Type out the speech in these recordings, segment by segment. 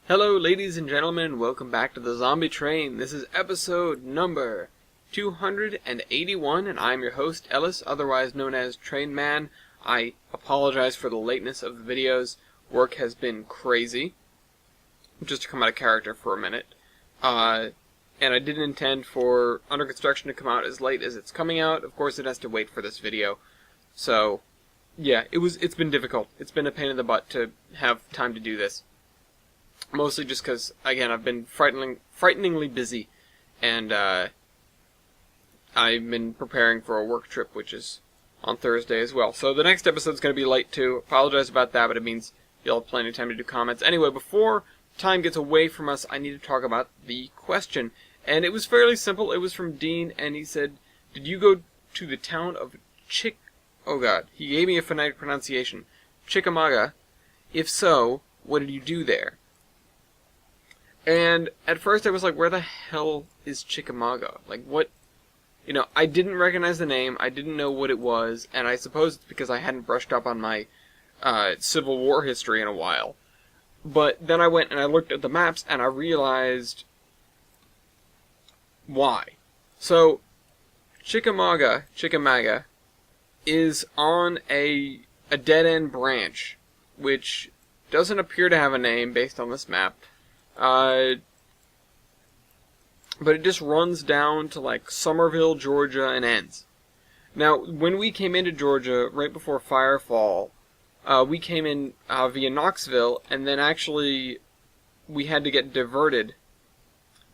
Hello ladies and gentlemen, welcome back to the Zombie Train. This is episode number 281 and I'm your host Ellis, otherwise known as Train Man. I apologize for the lateness of the videos. Work has been crazy. Just to come out of character for a minute. And I didn't intend for Under Construction to come out as late as it's coming out. Of course it has to wait for this video. So, yeah, it's been difficult. It's been a pain in the butt to have time to do this. Mostly just because, again, I've been frighteningly busy, and I've been preparing for a work trip, which is on Thursday as well. So the next episode's going to be late too. Apologize about that, but it means you'll have plenty of time to do comments. Anyway, before time gets away from us, I need to talk about the question. And it was fairly simple. It was from Dean, and he said, did you go to the town of Oh god, he gave me a phonetic pronunciation. Chickamauga. If so, what did you do there? And at first I was like, where the hell is Chickamauga? Like, what? You know, I didn't recognize the name, I didn't know what it was, and I suppose it's because I hadn't brushed up on my Civil War history in a while. But then I went and I looked at the maps, and I realized why. So, Chickamauga is on a dead-end branch, which doesn't appear to have a name based on this map. But it just runs down to, like, Somerville, Georgia, and ends. Now, when we came into Georgia, right before Firefall, we came in via Knoxville, and then actually we had to get diverted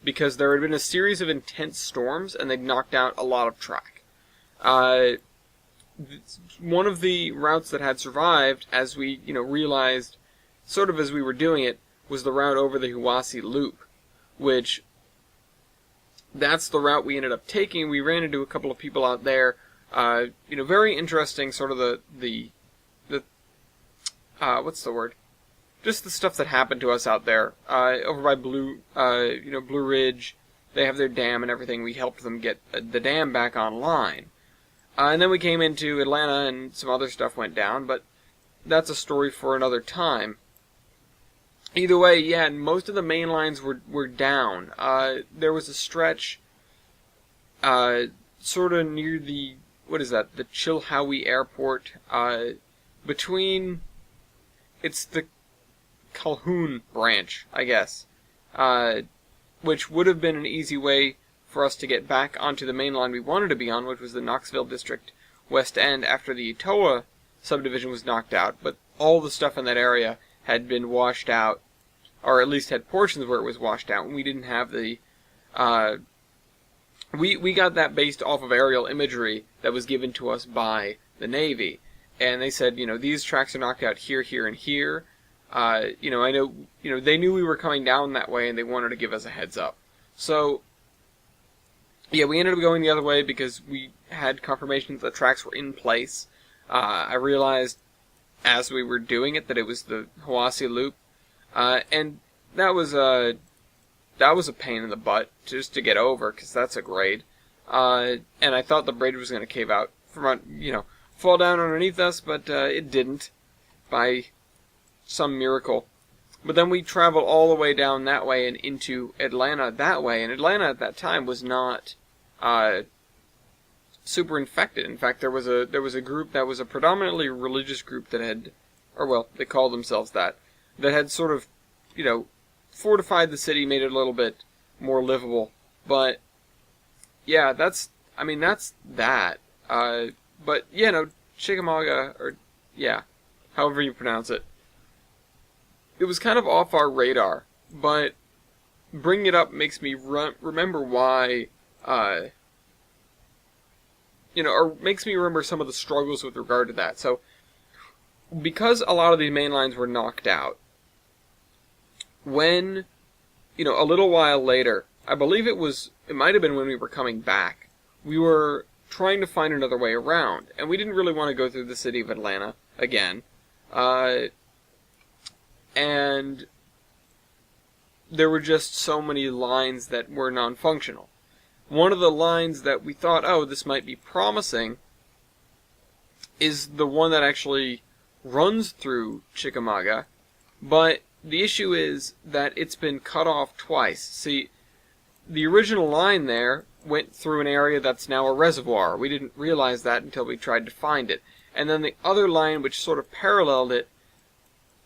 because there had been a series of intense storms, and they'd knocked out a lot of track. One of the routes that had survived, as we, realized, sort of as we were doing it, was the route over the Hiwassee Loop, which, that's the route we ended up taking. We ran into a couple of people out there, very interesting, sort of the what's the word? Just the stuff that happened to us out there, over by Blue Ridge. They have their dam and everything. We helped them get the dam back online. And then we came into Atlanta and some other stuff went down, but that's a story for another time. Either way, yeah, most of the main lines were down. There was a stretch, sort of near the, the Chilhowie Airport, between, it's the Calhoun branch, I guess, which would have been an easy way for us to get back onto the main line we wanted to be on, which was the Knoxville District West End after the Etowah subdivision was knocked out, but all the stuff in that area had been washed out, or at least had portions where it was washed out, and we didn't have the, we got that based off of aerial imagery that was given to us by the Navy, and they said, these tracks are knocked out here, here, and here. I know, they knew we were coming down that way, and they wanted to give us a heads up. So, yeah, we ended up going the other way because we had confirmation that the tracks were in place. I realized as we were doing it that it was the Hiwassee Loop, and that was a pain in the butt just to get over, because that's a grade. And I thought the bridge was going to cave out from, fall down underneath us, but it didn't, by some miracle. But then we traveled all the way down that way and into Atlanta that way, and Atlanta at that time was not super infected. In fact, there was a group that was a predominantly religious group that had, they called themselves that had sort of, fortified the city, made it a little bit more livable. But, yeah, that's that. But, Chickamauga, or, yeah, however you pronounce it. It was kind of off our radar, but bringing it up makes me remember why, or makes me remember some of the struggles with regard to that. So, because a lot of these main lines were knocked out, when, a little while later, I believe it might have been when we were coming back, we were trying to find another way around, and we didn't really want to go through the city of Atlanta again, and there were just so many lines that were non-functional. One of the lines that we thought, oh, this might be promising, is the one that actually runs through Chickamauga, but the issue is that it's been cut off twice. See, the original line there went through an area that's now a reservoir. We didn't realize that until we tried to find it. And then the other line, which sort of paralleled it,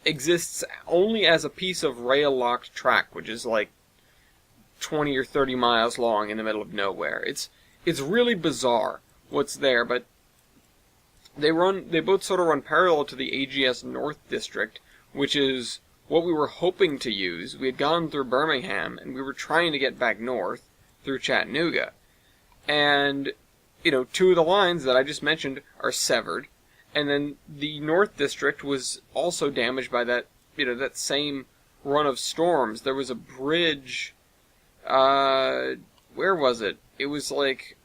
exists only as a piece of rail-locked track, which is like 20 or 30 miles long in the middle of nowhere. It's really bizarre what's there, but they both sort of run parallel to the AGS North District, which is what we were hoping to use. We had gone through Birmingham, and we were trying to get back north through Chattanooga. And, two of the lines that I just mentioned are severed, and then the North District was also damaged by that, that same run of storms. There was a bridge, where was it? It was like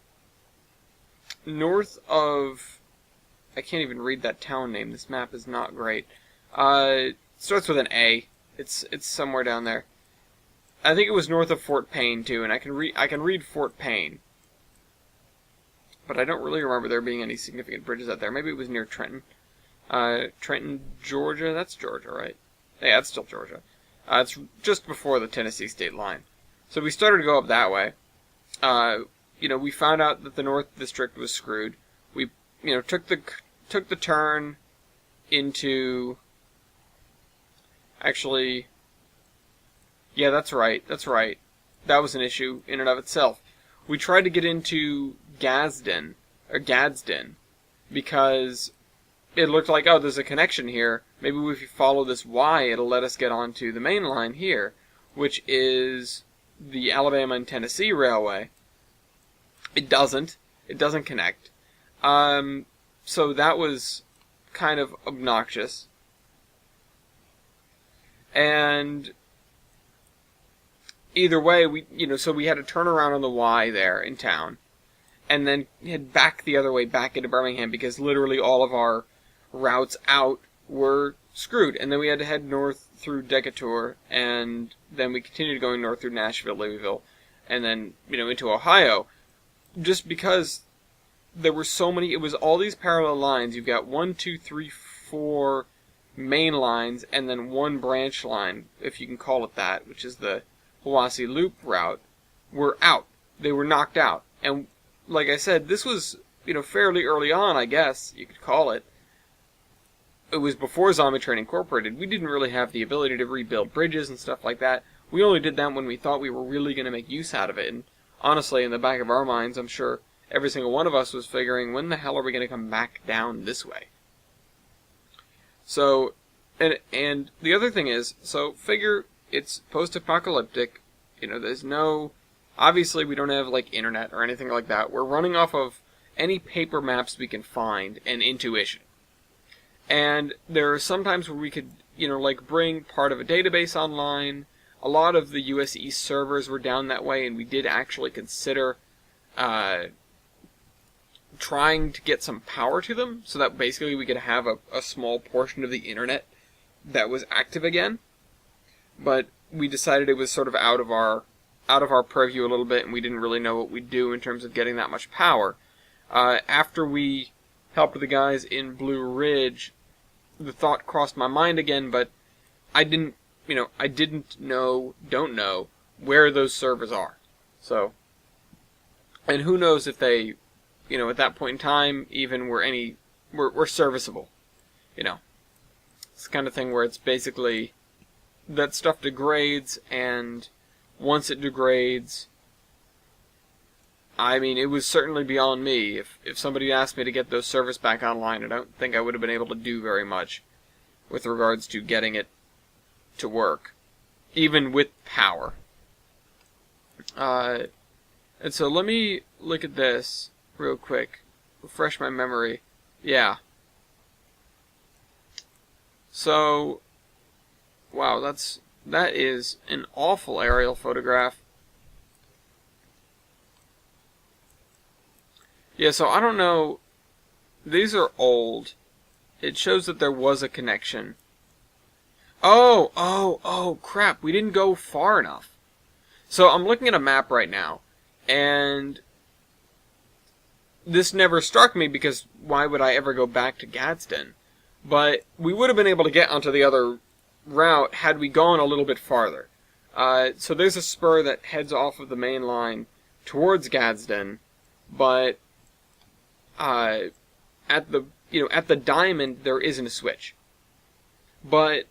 north of, I can't even read that town name. This map is not great. It starts with an A. It's somewhere down there. I think it was north of Fort Payne too, and I can read Fort Payne, but I don't really remember there being any significant bridges out there. Maybe it was near Trenton. Trenton, Georgia. That's Georgia, right? Yeah, it's still Georgia. It's just before the Tennessee state line. So we started to go up that way. We found out that the North District was screwed. We, took the turn into. Actually, yeah, that's right. That was an issue in and of itself. We tried to get into Gadsden, because it looked like, oh, there's a connection here. Maybe if you follow this Y, it'll let us get onto the main line here, which is the Alabama and Tennessee Railway. It doesn't. It doesn't connect. So that was kind of obnoxious. And either way, we had to turn around on the Y there in town, and then head back the other way back into Birmingham, because literally all of our routes out were screwed. And then we had to head north through Decatur, and then we continued going north through Nashville, Louisville, and then, into Ohio, just because there were so many. It was all these parallel lines. You've got 1, 2, 3, 4 main lines, and then one branch line, if you can call it that, which is the Hiwassee Loop route, were out. They were knocked out. And like I said, this was, fairly early on, I guess you could call it. It was before Zombie Train Incorporated. We didn't really have the ability to rebuild bridges and stuff like that. We only did that when we thought we were really going to make use out of it. And honestly, in the back of our minds, I'm sure every single one of us was figuring, when the hell are we going to come back down this way? So, and the other thing is, figure it's post-apocalyptic, there's no, obviously we don't have, internet or anything like that. We're running off of any paper maps we can find and intuition. And there are some times where we could, bring part of a database online. A lot of the US East servers were down that way, and we did actually consider, trying to get some power to them, so that basically we could have a small portion of the internet that was active again. But we decided it was sort of out of our purview a little bit, and we didn't really know what we'd do in terms of getting that much power. After we helped the guys in Blue Ridge, the thought crossed my mind again, but I don't know where those servers are. So, and who knows if they, at that point in time, even were serviceable. It's the kind of thing where it's basically that stuff degrades, and once it degrades, it was certainly beyond me. If somebody asked me to get those servers back online, I don't think I would have been able to do very much with regards to getting it to work, even with power. And so let me look at this real quick, refresh my memory. Yeah. So, wow, that is an awful aerial photograph. Yeah, so I don't know. These are old. It shows that there was a connection. Oh, crap. We didn't go far enough. So I'm looking at a map right now, and this never struck me because why would I ever go back to Gadsden? But we would have been able to get onto the other route had we gone a little bit farther. So there's a spur that heads off of the main line towards Gadsden, but at the diamond there isn't a switch. But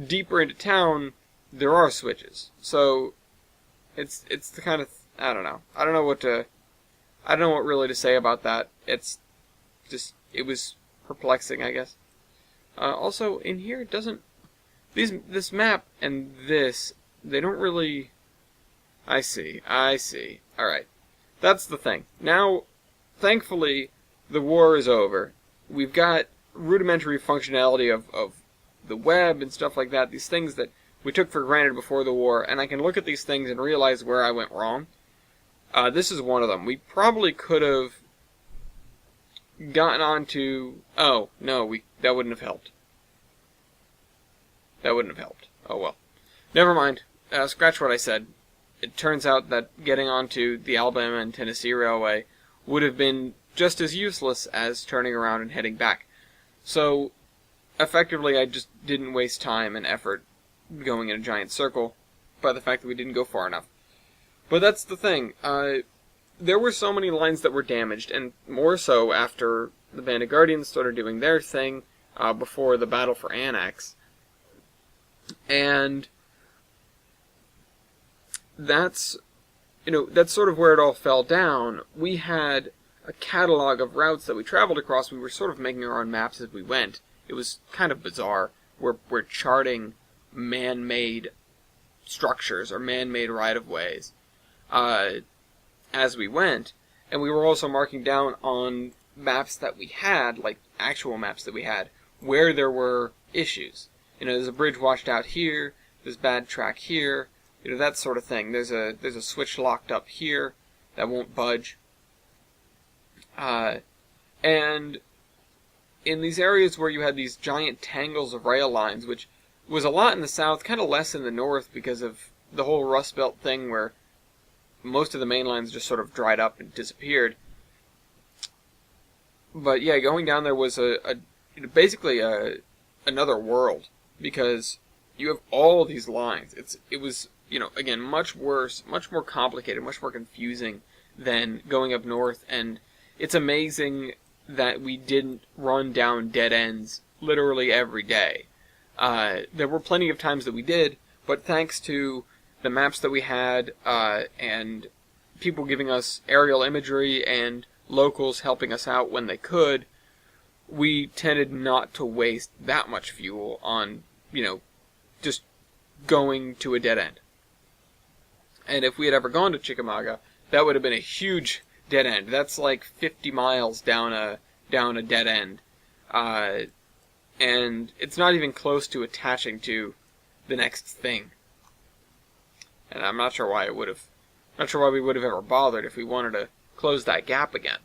deeper into town there are switches. So it's the kind of I don't know. I don't know what really to say about that. It was perplexing, I guess. Also, in here it doesn't. This map and this, they don't really. I see. Alright. That's the thing. Now, thankfully, the war is over. We've got rudimentary functionality of the web and stuff like that, these things that we took for granted before the war, and I can look at these things and realize where I went wrong. This is one of them. We probably could have gotten onto... Oh, no, that wouldn't have helped. That wouldn't have helped. Oh well. Never mind. Scratch what I said. It turns out that getting onto the Alabama and Tennessee Railway would have been just as useless as turning around and heading back. So, effectively, I just didn't waste time and effort going in a giant circle by the fact that we didn't go far enough. But that's the thing. There were so many lines that were damaged, and more so after the Band of Guardians started doing their thing before the Battle for Annex. And that's sort of where it all fell down. We had a catalog of routes that we traveled across. We were sort of making our own maps as we went. It was kind of bizarre. We're charting man-made structures or man-made right-of-ways as we went, and we were also marking down on maps that we had, like actual maps that we had, where there were issues. There's a bridge washed out here, there's bad track here, that sort of thing. There's a switch locked up here that won't budge. And in these areas where you had these giant tangles of rail lines, which was a lot in the south, kind of less in the north because of the whole Rust Belt thing where most of the main lines just sort of dried up and disappeared. But yeah, going down there was basically another world, because you have all these lines. It was again much worse, much more complicated, much more confusing than going up north, and it's amazing that we didn't run down dead ends literally every day. There were plenty of times that we did, but thanks to the maps that we had and people giving us aerial imagery and locals helping us out when they could, we tended not to waste that much fuel on, just going to a dead end. And if we had ever gone to Chickamauga, that would have been a huge dead end. That's like 50 miles down a dead end. And it's not even close to attaching to the next thing. And I'm not sure why we would have ever bothered if we wanted to close that gap again.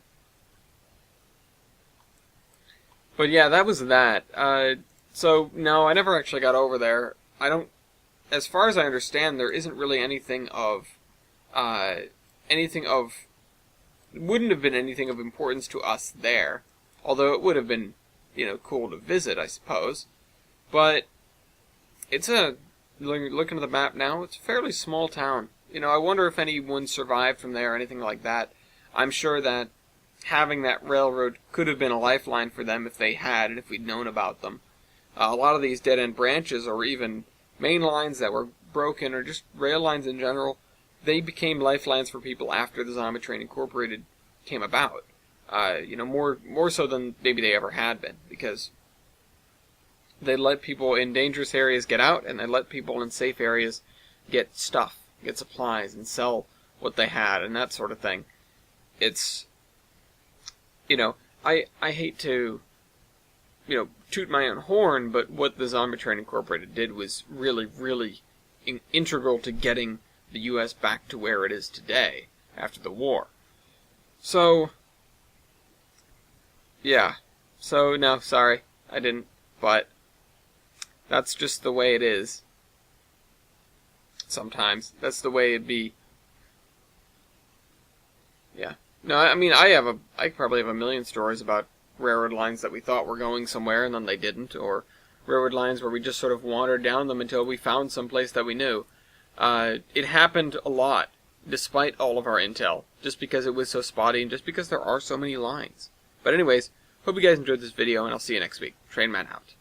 But yeah, that was that. So no, I never actually got over there. As far as I understand, there isn't really anything of, wouldn't have been anything of importance to us there. Although it would have been, cool to visit, I suppose. But looking at the map now, it's a fairly small town. I wonder if anyone survived from there or anything like that. I'm sure that having that railroad could have been a lifeline for them if they had, and if we'd known about them. A lot of these dead-end branches, or even main lines that were broken, or just rail lines in general, they became lifelines for people after the Zombie Train Incorporated came about. More so than maybe they ever had been, because they let people in dangerous areas get out, and they let people in safe areas get stuff, get supplies, and sell what they had, and that sort of thing. It's, I hate to, toot my own horn, but what the Zombie Train Incorporated did was really, really integral to getting the U.S. back to where it is today, after the war. So, yeah. So, no, sorry, I didn't, but that's just the way it is. Sometimes. That's the way it'd be. Yeah. No, I mean, I probably have a million stories about railroad lines that we thought were going somewhere and then they didn't, or railroad lines where we just sort of wandered down them until we found some place that we knew. It happened a lot, despite all of our intel, just because it was so spotty and just because there are so many lines. But anyways, hope you guys enjoyed this video, and I'll see you next week. Trainman out.